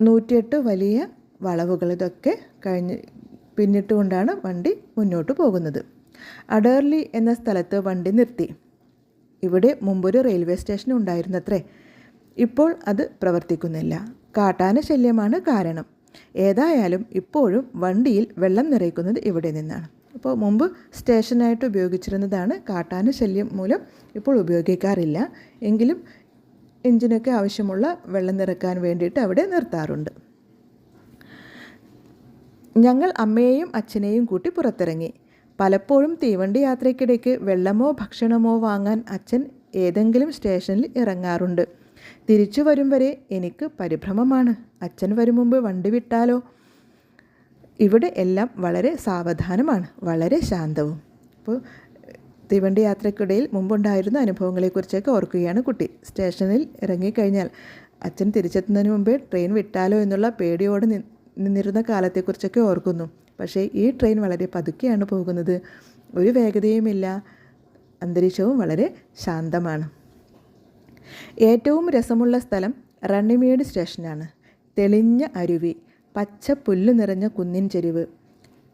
Speaker 1: 108 വലിയ വളവുകൾ. ഇതൊക്കെ പിന്നിട്ടുകൊണ്ടാണ് വണ്ടി മുന്നോട്ട് പോകുന്നത്. അഡേർലി എന്ന സ്ഥലത്ത് വണ്ടി നിർത്തി. ഇവിടെ മുമ്പൊരു റെയിൽവേ സ്റ്റേഷൻ ഉണ്ടായിരുന്നത്രേ. ഇപ്പോൾ അത് പ്രവർത്തിക്കുന്നില്ല. കാട്ടാന ശല്യമാണ് കാരണം. ഏതായാലും ഇപ്പോഴും വണ്ടിയിൽ വെള്ളം നിറയ്ക്കുന്നത് ഇവിടെ നിന്നാണ്. അപ്പോൾ മുമ്പ് സ്റ്റേഷനായിട്ട് ഉപയോഗിച്ചിരുന്നതാണ്. കാട്ടാന ശല്യം മൂലം ഇപ്പോൾ ഉപയോഗിക്കാറില്ല. എങ്കിലും എഞ്ചിനൊക്കെ ആവശ്യമുള്ള വെള്ളം നിറക്കാൻ വേണ്ടിയിട്ട് അവിടെ നിർത്താറുണ്ട്. ഞങ്ങൾ അമ്മയെയും അച്ഛനെയും കൂട്ടി പുറത്തിറങ്ങി. പലപ്പോഴും തീവണ്ടി യാത്രയ്ക്കിടയ്ക്ക് വെള്ളമോ ഭക്ഷണമോ വാങ്ങാൻ അച്ഛൻ ഏതെങ്കിലും സ്റ്റേഷനിൽ ഇറങ്ങാറുണ്ട്. തിരിച്ചു വരും വരെ എനിക്ക് പരിഭ്രമമാണ്. അച്ഛൻ വരും മുമ്പ് വണ്ടി വിട്ടാലോ? ഇവിടെ എല്ലാം വളരെ സാവധാനമാണ്, വളരെ ശാന്തവും. അപ്പോൾ തീവണ്ടി യാത്രയ്ക്കിടയിൽ മുമ്പുണ്ടായിരുന്ന അനുഭവങ്ങളെക്കുറിച്ചൊക്കെ ഓർക്കുകയാണ് കുട്ടി. സ്റ്റേഷനിൽ ഇറങ്ങിക്കഴിഞ്ഞാൽ അച്ഛൻ തിരിച്ചെത്തുന്നതിന് മുമ്പേ ട്രെയിൻ വിട്ടാലോ എന്നുള്ള പേടിയോടെ നിന്നിരുന്ന കാലത്തെക്കുറിച്ചൊക്കെ ഓർക്കുന്നു. പക്ഷേ ഈ ട്രെയിൻ വളരെ പതുക്കെയാണ് പോകുന്നത്. ഒരു വേഗതയുമില്ല. അന്തരീക്ഷവും വളരെ ശാന്തമാണ്. ഏറ്റവും രസമുള്ള സ്ഥലം റണ്ണിമേട് സ്റ്റേഷനാണ്. തെളിഞ്ഞ അരുവി, പച്ച പുല്ല് നിറഞ്ഞ കുന്നിൻ ചെരിവ്,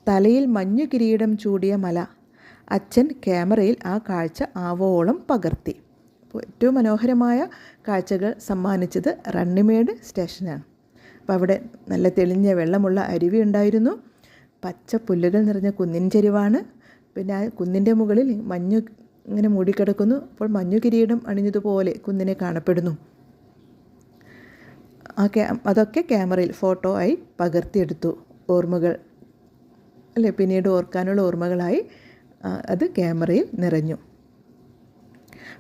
Speaker 1: തലയിൽ മഞ്ഞു കിരീടം ചൂടിയ മല. അച്ഛൻ ക്യാമറയിൽ ആ കാഴ്ച ആവോളം പകർത്തി. അപ്പോൾ ഏറ്റവും മനോഹരമായ കാഴ്ചകൾ സമ്മാനിച്ചത് റണ്ണിമേട് സ്റ്റേഷനാണ്. അപ്പോൾ അവിടെ നല്ല തെളിഞ്ഞ വെള്ളമുള്ള അരുവി ഉണ്ടായിരുന്നു. പച്ച പുല്ലുകൾ നിറഞ്ഞ കുന്നിൻ ചെരിവാണ്. പിന്നെ ആ കുന്നിൻ്റെ മുകളിൽ മഞ്ഞ് ഇങ്ങനെ മൂടിക്കിടക്കുന്നു. അപ്പോൾ മഞ്ഞു കിരീടം അണിഞ്ഞതുപോലെ കുന്നിനെ കാണപ്പെടുന്നു. അതൊക്കെ ക്യാമറയിൽ ഫോട്ടോ ആയി പകർത്തിയെടുത്തു. ഓർമ്മകൾ അല്ലേ, പിന്നീട് ഓർക്കാനുള്ള ഓർമ്മകളായി അത് ക്യാമറയിൽ നിറഞ്ഞു.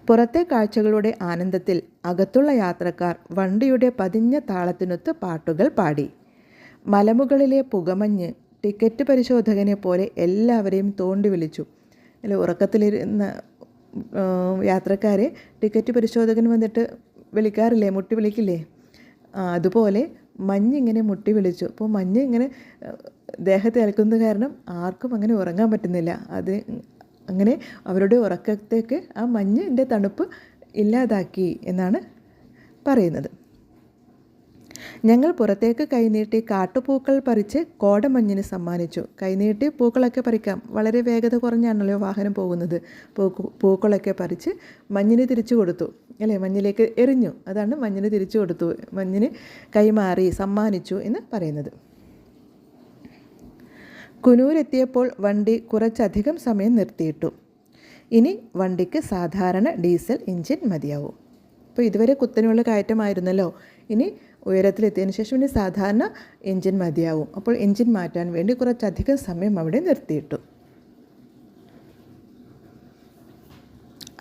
Speaker 1: പുറത്തെ കാഴ്ചകളുടെ ആനന്ദത്തിൽ അകത്തുള്ള യാത്രക്കാർ വണ്ടിയുടെ പതിഞ്ഞ താളത്തിനൊത്ത് പാട്ടുകൾ പാടി. മലമുകളിലെ പുകമഞ്ഞ് ടിക്കറ്റ് പരിശോധകനെ പോലെ എല്ലാവരെയും തോണ്ടി വിളിച്ചു. അല്ലെ, ഉറക്കത്തിലിരുന്ന യാത്രക്കാരെ ടിക്കറ്റ് പരിശോധകൻ വന്നിട്ട് വിളിക്കാറില്ലേ, മുട്ടി വിളിക്കില്ലേ? അതുപോലെ മഞ്ഞിങ്ങനെ മുട്ടി വിളിച്ചു. അപ്പോൾ മഞ്ഞ് ഇങ്ങനെ ദേഹത്തെ ഏൽക്കുന്നത് കാരണം ആർക്കും അങ്ങനെ ഉറങ്ങാൻ പറ്റുന്നില്ല. അത് അങ്ങനെ അവരുടെ ഉറക്കത്തേക്ക് ആ മഞ്ഞിൻ്റെ തണുപ്പ് ഇല്ലാതാക്കി എന്നാണ് പറയുന്നത്. ഞങ്ങൾ പുറത്തേക്ക് കൈനീട്ടി കാട്ടുപൂക്കൾ പറിച്ച് കോടമഞ്ഞിന് സമ്മാനിച്ചു. കൈനീട്ടി പൂക്കളൊക്കെ പറിക്കാം. വളരെ വേഗത കുറഞ്ഞാണല്ലോ വാഹനം പോകുന്നത്. പൂക്കളൊക്കെ പറിച്ച് മഞ്ഞിന് തിരിച്ചു കൊടുത്തു. അല്ലേ, മഞ്ഞിലേക്ക് എറിഞ്ഞു. അതാണ് മഞ്ഞിന് തിരിച്ചു കൊടുത്തു, മഞ്ഞിന് കൈമാറി, സമ്മാനിച്ചു എന്ന് പറയുന്നത്. കുനൂരെത്തിയപ്പോൾ വണ്ടി കുറച്ചധികം സമയം നിർത്തിയിട്ടു. ഇനി വണ്ടിക്ക് സാധാരണ ഡീസൽ എഞ്ചിൻ മതിയാവും. അപ്പോൾ ഇതുവരെ കുത്തനെയുള്ള കയറ്റമായിരുന്നല്ലോ. ഇനി ഉയരത്തിലെത്തിയതിന് ശേഷം ഇനി സാധാരണ എഞ്ചിൻ മതിയാവും. അപ്പോൾ എഞ്ചിൻ മാറ്റാൻ വേണ്ടി കുറച്ചധികം സമയം അവിടെ നിർത്തിയിട്ടു.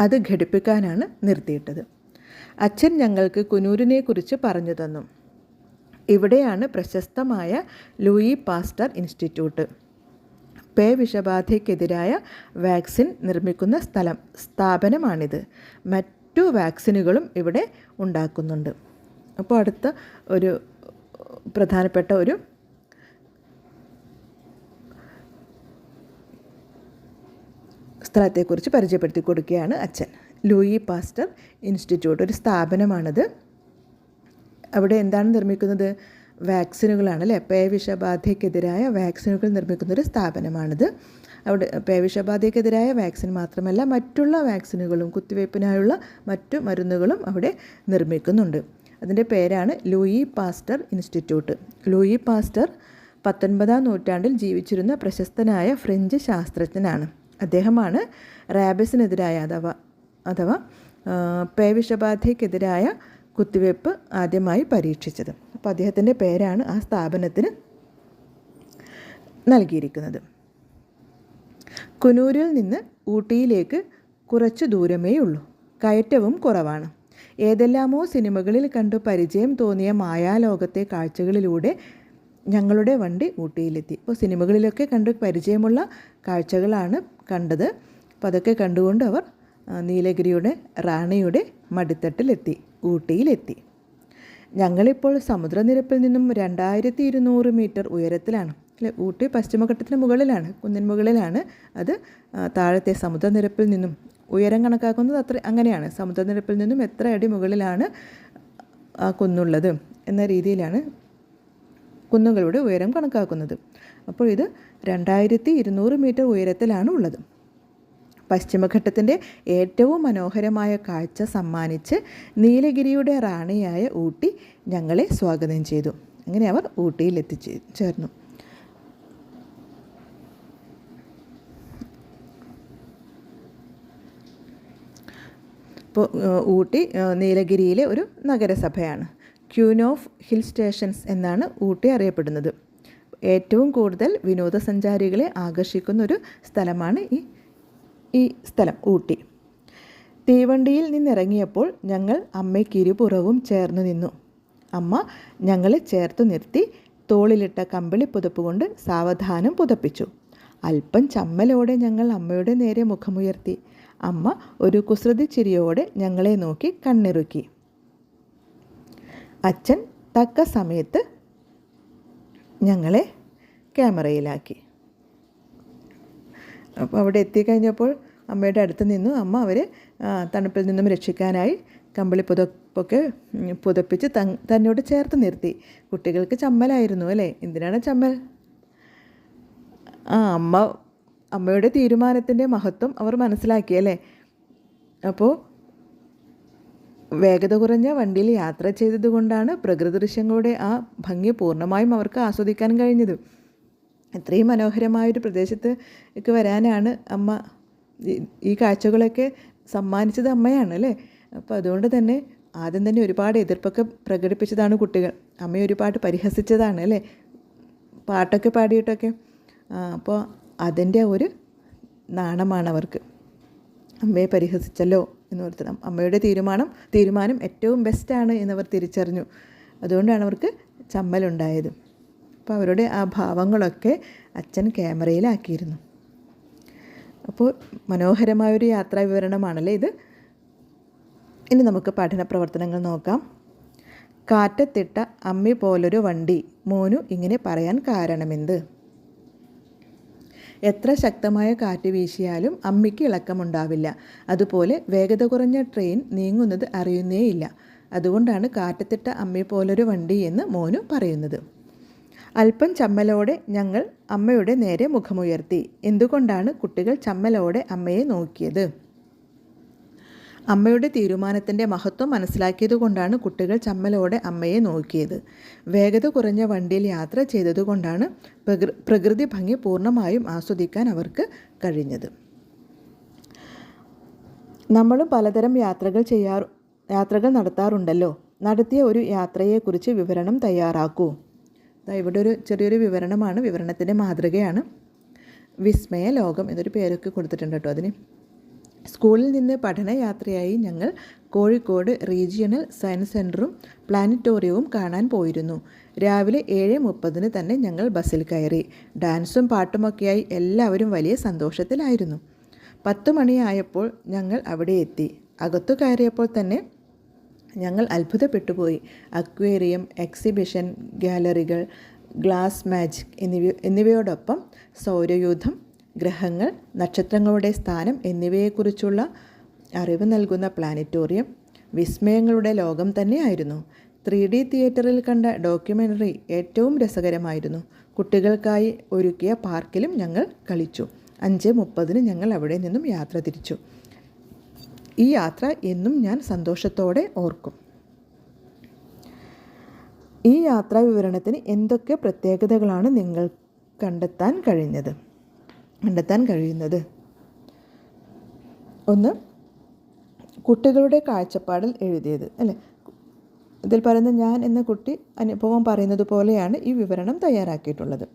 Speaker 1: അത് ഘടിപ്പിക്കാനാണ് നിർത്തിയിട്ടത്. അച്ഛൻ ഞങ്ങൾക്ക് കുനൂരിനെ കുറിച്ച് പറഞ്ഞു തന്നു. ഇവിടെയാണ് പ്രശസ്തമായ ലൂയി പാസ്റ്റർ ഇൻസ്റ്റിറ്റ്യൂട്ട്. വിഷബാധയ്ക്കെതിരായ വാക്സിൻ നിർമ്മിക്കുന്ന സ്ഥാപനമാണിത്. മറ്റു വാക്സിനുകളും ഇവിടെ ഉണ്ടാക്കുന്നുണ്ട്. അപ്പോൾ അടുത്ത ഒരു പ്രധാനപ്പെട്ട ഒരു സ്ഥലത്തെക്കുറിച്ച് പരിചയപ്പെടുത്തി കൊടുക്കുകയാണ് അച്ഛൻ. ലൂയി പാസ്റ്റർ ഇൻസ്റ്റിറ്റ്യൂട്ട് ഒരു സ്ഥാപനമാണിത്. അവിടെ എന്താണ് നിർമ്മിക്കുന്നത്? വാക്സിനുകളാണ് അല്ലേ. പേവിഷബാധയ്ക്കെതിരായ വാക്സിനുകൾ നിർമ്മിക്കുന്നൊരു സ്ഥാപനമാണിത്. അവിടെ പേവിഷബാധയ്ക്കെതിരായ വാക്സിൻ മാത്രമല്ല, മറ്റുള്ള വാക്സിനുകളും കുത്തിവയ്പ്പിനായുള്ള മറ്റു മരുന്നുകളും അവിടെ നിർമ്മിക്കുന്നുണ്ട്. അതിൻ്റെ പേരാണ് Louis Pasteur Institute. Louis Pasteur 19-ാം നൂറ്റാണ്ടിൽ ജീവിച്ചിരുന്ന പ്രശസ്തനായ ഫ്രഞ്ച് ശാസ്ത്രജ്ഞനാണ്. അദ്ദേഹമാണ് റാബിസിനെതിരായ അഥവാ പേവിഷബാധയ്ക്കെതിരായ കുത്തിവയ്പ്പ് ആദ്യമായി പരീക്ഷിച്ചത്. അപ്പോൾ അദ്ദേഹത്തിൻ്റെ പേരാണ് ആ സ്ഥാപനത്തിന് നൽകിയിരിക്കുന്നത്. കുനൂരിൽ നിന്ന് ഊട്ടിയിലേക്ക് കുറച്ചു ദൂരമേ ഉള്ളൂ. കയറ്റവും കുറവാണ്. ഏതെല്ലാമോ സിനിമകളിൽ കണ്ടു പരിചയം തോന്നിയ മായാലോകത്തെ കാഴ്ചകളിലൂടെ ഞങ്ങളുടെ വണ്ടി ഊട്ടിയിലെത്തി. അപ്പോൾ സിനിമകളിലൊക്കെ കണ്ട് പരിചയമുള്ള കാഴ്ചകളാണ് കണ്ടത്. അപ്പോൾ അതൊക്കെ കണ്ടുകൊണ്ട് അവർ നീലഗിരിയുടെ റാണിയുടെ മടിത്തട്ടിലെത്തി, ഊട്ടിയിലെത്തി. ഞങ്ങളിപ്പോൾ സമുദ്രനിരപ്പിൽ നിന്നും 2200 മീറ്റർ ഉയരത്തിലാണ് അല്ലേ. ഊട്ടി പശ്ചിമഘട്ടത്തിന് മുകളിലാണ്, കുന്നിൻ മുകളിലാണ്. അത് താഴത്തെ സമുദ്രനിരപ്പിൽ നിന്നും ഉയരം കണക്കാക്കുന്നത് അങ്ങനെയാണ്. സമുദ്രനിരപ്പിൽ നിന്നും എത്ര അടി മുകളിലാണ് ആ കുന്നുള്ളത് എന്ന രീതിയിലാണ് കുന്നുകളുടെ ഉയരം കണക്കാക്കുന്നത്. അപ്പോൾ ഇത് 2200 മീറ്റർ ഉയരത്തിലാണ് ഉള്ളത്. പശ്ചിമഘട്ടത്തിൻ്റെ ഏറ്റവും മനോഹരമായ കാഴ്ച സമ്മാനിച്ച് നീലഗിരിയുടെ റാണിയായ ഊട്ടി ഞങ്ങളെ സ്വാഗതം ചെയ്തു. അങ്ങനെ അവർ ഊട്ടിയിൽ എത്തിച്ചേർന്നു. ഇപ്പോൾ ഊട്ടി നീലഗിരിയിലെ ഒരു നഗരസഭയാണ്. ക്യൂൻ ഓഫ് ഹിൽ സ്റ്റേഷൻസ് എന്നാണ് ഊട്ടി അറിയപ്പെടുന്നത്. ഏറ്റവും കൂടുതൽ വിനോദസഞ്ചാരികളെ ആകർഷിക്കുന്ന ഒരു സ്ഥലമാണ് ഈ സ്ഥലം ഊട്ടി. തീവണ്ടിയിൽ നിന്നിറങ്ങിയപ്പോൾ ഞങ്ങൾ അമ്മയ്ക്ക് ഇരുപുറവും ചേർന്ന് നിന്നു. അമ്മ ഞങ്ങളെ ചേർത്ത് നിർത്തി തോളിലിട്ട കമ്പിളി പുതപ്പ് കൊണ്ട് സാവധാനം പുതപ്പിച്ചു. അല്പം ചമ്മലോടെ ഞങ്ങൾ അമ്മയുടെ നേരെ മുഖമുയർത്തി. അമ്മ ഒരു കുസൃതി ചിരിയോടെ ഞങ്ങളെ നോക്കി കണ്ണിറുക്കി. അച്ഛൻ തക്ക സമയത്ത് ഞങ്ങളെ ക്യാമറയിലാക്കി. അപ്പോൾ അവിടെ എത്തിക്കഴിഞ്ഞപ്പോൾ അമ്മയുടെ അടുത്ത് നിന്നു അമ്മ അവരെ തണുപ്പിൽ നിന്നും രക്ഷിക്കാനായി കമ്പിളി പുതപ്പൊക്കെ പുതപ്പിച്ച് തന്നോട് ചേർത്ത് നിർത്തി. കുട്ടികൾക്ക് ചമ്മലായിരുന്നു അല്ലേ. എന്തിനാണ് ചമ്മൽ? അമ്മയുടെ തീരുമാനത്തിൻ്റെ മഹത്വം അവർ മനസ്സിലാക്കിയല്ലേ. അപ്പോൾ വേഗത കുറഞ്ഞ വണ്ടിയിൽ യാത്ര ചെയ്തതുകൊണ്ടാണ് പ്രകൃതി ദൃശ്യങ്ങളുടെ ആ ഭംഗി പൂർണ്ണമായും അവർക്ക് ആസ്വദിക്കാൻ കഴിഞ്ഞത്. ഇത്രയും മനോഹരമായൊരു പ്രദേശത്തേക്ക് വരാനാണ് അമ്മ ഈ കാഴ്ചകളൊക്കെ സമ്മാനിച്ചത് അമ്മയാണ് അല്ലേ. അപ്പോൾ അതുകൊണ്ട് തന്നെ ആദ്യം തന്നെ ഒരുപാട് എതിർപ്പൊക്കെ പ്രകടിപ്പിച്ചതാണ് കുട്ടികൾ. അമ്മയെ ഒരുപാട് പരിഹസിച്ചതാണ് അല്ലേ, പാട്ടൊക്കെ പാടിയിട്ടൊക്കെ. അപ്പോൾ അതിൻ്റെ ഒരു നാണമാണ് അവർക്ക്. അമ്മയെ പരിഹസിച്ചല്ലോ എന്നോർത്ത് അമ്മയുടെ തീരുമാനം ഏറ്റവും ബെസ്റ്റാണ് എന്നവർ തിരിച്ചറിഞ്ഞു. അതുകൊണ്ടാണ് അവർക്ക് ചമ്മലുണ്ടായത്. അപ്പോൾ അവരുടെ ആ ഭാവങ്ങളൊക്കെ അച്ഛൻ ക്യാമറയിലാക്കിയിരുന്നു. അപ്പോൾ മനോഹരമായൊരു യാത്രാ വിവരണമാണല്ലേ ഇത്. ഇനി നമുക്ക് പഠന പ്രവർത്തനങ്ങൾ നോക്കാം. കാറ്റത്തിട്ട അമ്മി പോലൊരു വണ്ടി മോനു ഇങ്ങനെ പറയാൻ കാരണമെന്ത്? എത്ര ശക്തമായ കാറ്റ് വീശിയാലും അമ്മിക്ക് ഇളക്കമുണ്ടാവില്ല. അതുപോലെ വേഗത കുറഞ്ഞ ട്രെയിൻ നീങ്ങുന്നത് അറിയുന്നേയില്ല. അതുകൊണ്ടാണ് കാറ്റത്തിട്ട അമ്മി പോലൊരു വണ്ടി എന്ന് മോനു പറയുന്നത്. അല്പം ചമ്മലോടെ ഞങ്ങൾ അമ്മയുടെ നേരെ മുഖമുയർത്തി. എന്തുകൊണ്ടാണ് കുട്ടികൾ ചമ്മലോടെ അമ്മയെ നോക്കിയത്? അമ്മയുടെ തീരുമാനത്തിൻ്റെ മഹത്വം മനസ്സിലാക്കിയതുകൊണ്ടാണ് കുട്ടികൾ ചമ്മലോടെ അമ്മയെ നോക്കിയത്. വേഗത കുറഞ്ഞ വണ്ടിയിൽ യാത്ര ചെയ്തതുകൊണ്ടാണ് പ്രകൃതി ഭംഗി പൂർണ്ണമായും ആസ്വദിക്കാൻ അവർക്ക് കഴിഞ്ഞത്. നമ്മളും പലതരം യാത്രകൾ നടത്താറുണ്ടല്ലോ. നടത്തിയ ഒരു യാത്രയെക്കുറിച്ച് വിവരണം തയ്യാറാക്കൂ. ഇവിടെ ഒരു ചെറിയൊരു വിവരണമാണ്, വിവരണത്തിൻ്റെ മാതൃകയാണ്. വിസ്മയ ലോകം എന്നൊരു പേരൊക്കെ കൊടുത്തിട്ടുണ്ട് കേട്ടോ അതിന്. സ്കൂളിൽ നിന്ന് പഠനയാത്രയായി ഞങ്ങൾ കോഴിക്കോട് റീജിയണൽ സയൻസ് സെൻറ്ററും പ്ലാനറ്റോറിയവും കാണാൻ പോയിരുന്നു. രാവിലെ 7:30 തന്നെ ഞങ്ങൾ ബസ്സിൽ കയറി. ഡാൻസും പാട്ടുമൊക്കെയായി എല്ലാവരും വലിയ സന്തോഷത്തിലായിരുന്നു. 10 മണിയായപ്പോൾ ഞങ്ങൾ അവിടെ എത്തി. അകത്തു കയറിയപ്പോൾ തന്നെ ഞങ്ങൾ അത്ഭുതപ്പെട്ടുപോയി. അക്വേറിയം, എക്സിബിഷൻ, ഗാലറികൾ, ഗ്ലാസ് മാജിക് എന്നിവയോടൊപ്പം സൗരയൂഥം, ഗ്രഹങ്ങൾ, നക്ഷത്രങ്ങളുടെ സ്ഥാനം എന്നിവയെക്കുറിച്ചുള്ള അറിവ് നൽകുന്ന പ്ലാനറ്റോറിയം വിസ്മയങ്ങളുടെ ലോകം തന്നെയായിരുന്നു. 3D തിയേറ്ററിൽ കണ്ട ഡോക്യുമെൻ്ററി ഏറ്റവും രസകരമായിരുന്നു. കുട്ടികൾക്കായി ഒരുക്കിയ പാർക്കിലും ഞങ്ങൾ കളിച്ചു. 5:30 ഞങ്ങൾ അവിടെ നിന്നും യാത്ര തിരിച്ചു. ഈ യാത്ര എന്നും ഞാൻ സന്തോഷത്തോടെ ഓർക്കും. ഈ യാത്രാ വിവരണത്തിന് എന്തൊക്കെ പ്രത്യേകതകളാണ് നിങ്ങൾ കണ്ടെത്താൻ കഴിയുന്നത്? ഒന്ന്, കുട്ടികളുടെ കാഴ്ചപ്പാടിൽ എഴുതിയത് അല്ലേ. ഇതിൽ പറയുന്ന ഞാൻ എന്ന കുട്ടി അനുഭവം പറയുന്നത് പോലെയാണ് ഈ വിവരണം തയ്യാറാക്കിയിട്ടുള്ളത്.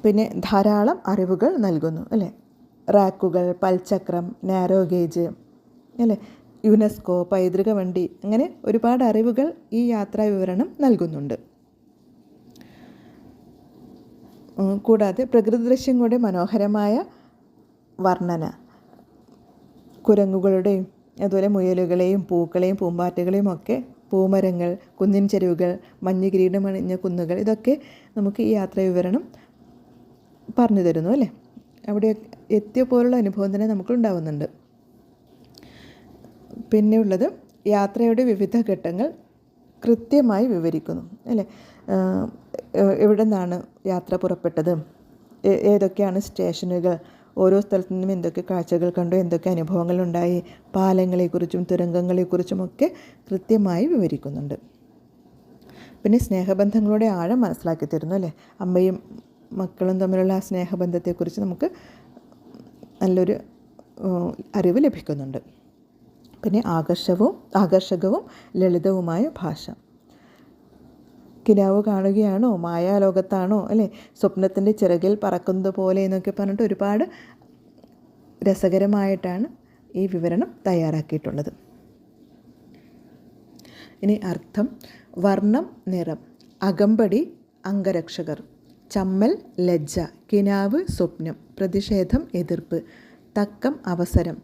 Speaker 1: പിന്നെ ധാരാളം അറിവുകൾ നൽകുന്നു അല്ലേ. റാക്കുകൾ, പൽചക്രം, നാരോ ഗേജ് അല്ലേ, യുനെസ്കോ, പൈതൃക വണ്ടി, അങ്ങനെ ഒരുപാട് അറിവുകൾ ഈ യാത്രാ വിവരണം നൽകുന്നുണ്ട്. കൂടാതെ പ്രകൃതി ദൃശ്യങ്ങളുടെ മനോഹരമായ വർണ്ണന, കുരങ്ങുകളുടെയും അതുപോലെ മുയലുകളെയും പൂക്കളെയും പൂമ്പാറ്റകളെയും ഒക്കെ, പൂമരങ്ങൾ, കുന്നിൻ ചെരുവുകൾ, മഞ്ഞ് കിരീടമണിഞ്ഞ കുന്നുകൾ, ഇതൊക്കെ നമുക്ക് ഈ യാത്രാ വിവരണം പറഞ്ഞു തരുന്നു അല്ലേ. അവിടെ എത്തിയ പോലുള്ള അനുഭവം തന്നെ നമുക്കുണ്ടാവുന്നുണ്ട്. പിന്നെ ഉള്ളത് യാത്രയുടെ വിവിധ ഘട്ടങ്ങൾ കൃത്യമായി വിവരിക്കുന്നു അല്ലേ. എവിടെ നിന്നാണ് യാത്ര പുറപ്പെട്ടത്, ഏതൊക്കെയാണ് സ്റ്റേഷനുകൾ, ഓരോ സ്ഥലത്തു നിന്നും എന്തൊക്കെ കാഴ്ചകൾ കണ്ടു, എന്തൊക്കെ അനുഭവങ്ങളുണ്ടായി, പാലങ്ങളെക്കുറിച്ചും തുരങ്കങ്ങളെക്കുറിച്ചുമൊക്കെ കൃത്യമായി വിവരിക്കുന്നുണ്ട്. പിന്നെ സ്നേഹബന്ധങ്ങളുടെ ആഴം മനസ്സിലാക്കി തരുന്നു അല്ലേ. അമ്മയും മക്കളും തമ്മിലുള്ള ആ സ്നേഹബന്ധത്തെക്കുറിച്ച് നമുക്ക് നല്ലൊരു അറിവ് ലഭിക്കുന്നുണ്ട്. പിന്നെ ആകർഷകവും ലളിതവുമായ ഭാഷ. കിനാവ് കാണുകയാണോ, മായാലോകത്താണോ അല്ലേ, സ്വപ്നത്തിൻ്റെ ചിറകിൽ പറക്കുന്നത് പോലെ എന്നൊക്കെ പറഞ്ഞിട്ട് ഒരുപാട് രസകരമായിട്ടാണ് ഈ വിവരണം തയ്യാറാക്കിയിട്ടുള്ളത്. ഇനി അർത്ഥം. വർണ്ണം നിറം, അകമ്പടി അംഗരക്ഷകർ, ചമ്മൽ ലജ്ജ, കിനാവ് സ്വപ്നം, പ്രതിഷേധം എതിർപ്പ്, തക്കം അവസരം,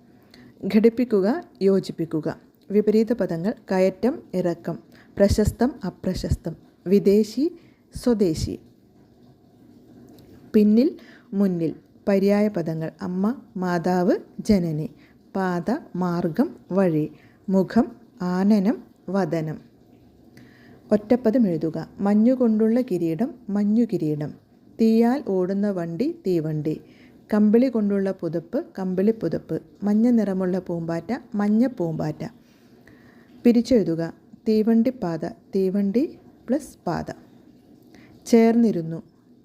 Speaker 1: ഘടിപ്പിക്കുക യോജിപ്പിക്കുക. വിപരീത പദങ്ങൾ കയറ്റം ഇറക്കം, പ്രശസ്തം അപ്രശസ്തം, വിദേശി സ്വദേശി. പിന്നിൽ മുന്നിൽ. പര്യായ പദങ്ങൾ അമ്മ മാതാവ് ജനനി, പാത മാർഗം വഴി, മുഖം ആനനം വദനം. ഒറ്റപ്പദം എഴുതുക. മഞ്ഞുകൊണ്ടുള്ള കിരീടം മഞ്ഞുകിരീടം, തീയാൽ ഓടുന്ന വണ്ടി തീവണ്ടി, കമ്പിളി കൊണ്ടുള്ള പുതപ്പ് കമ്പിളിപ്പുതപ്പ്, മഞ്ഞ നിറമുള്ള പൂമ്പാറ്റ മഞ്ഞപ്പൂമ്പാറ്റ. പിരിച്ചെഴുതുക. തീവണ്ടിപ്പാത തീവണ്ടി പ്ലസ് പാത. ചേർന്നിരുന്നു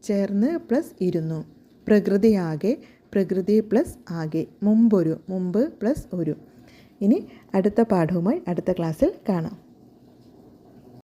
Speaker 1: ചേർന്ന് പ്ലസ് ഇരുന്നു, പ്രകൃതിയാകെ പ്രകൃതി പ്ലസ് ആകെ, മുമ്പൊരു മുമ്പ് പ്ലസ് ഒരു. ഇനി അടുത്ത പാഠവുമായി അടുത്ത ക്ലാസ്സിൽ കാണാം.